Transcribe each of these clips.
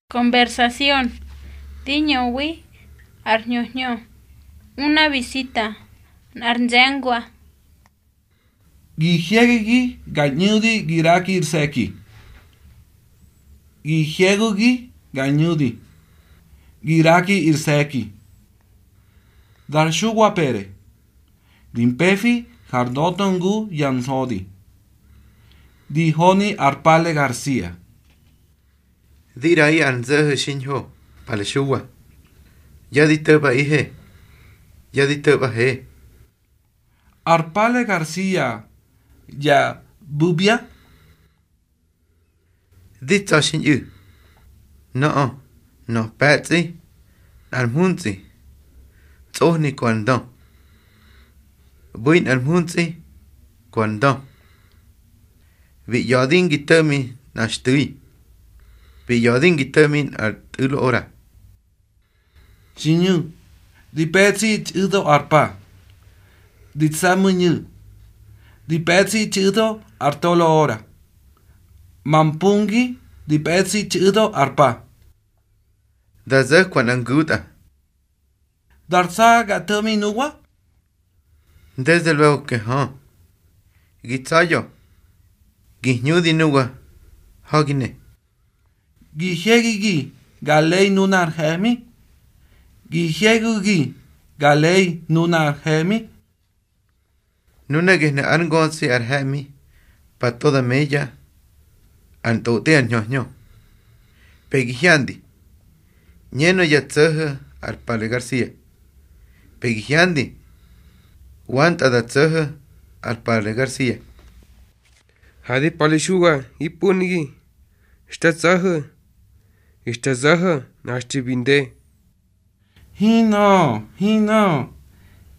Conversación. Tiñowi, arñoño. Una visita. Arnjangua. Gihiegigi ganyudi giraki irseki. Gihiegugi ganyudi. Giraki irseki. Darshugwa pere. Limpefi jardotongu yansodi. Dihoni Arpale García. Dirai anze shinho paleshuwa. Yadi teba ihe. Yadi teba he. Arpale García ya bubia. Ditsa shinyu. No patsi. Almunzi. Tsohni kwandon. Buin almunzi kwandon. Vi yadin gitami nashtui. Vi yadin gitami ulo ora. Shinyu. Di petsi chido arpa. Di tsamunyu. Di petsi chido artolo ora. Mampungi di petsi chido arpa. Daze kwananguta. Darsa gatami nuwa. Desde luego que ha. Gitsayo. Gihnudi nuwa. Hagine. Gihegigi galei nunar hemi. Gihegugi galei nunar hemi. Nuna gihne angonsi arhemi. Pa toda mella. Antote anñoño. Pegihiandi. Ñeno yatsaha Arpale García. Pegihiandi. Wanta datsaha Arpale García. Hadi paleshuga ipunigi. Ishtazaha nashtibinde. Hino.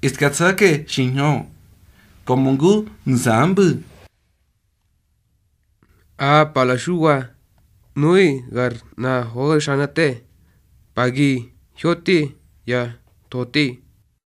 Iskatsake shinyo. Komungu nzambu. A palashuga nui gar na hoga shanate. Pagi hyoti ya toti.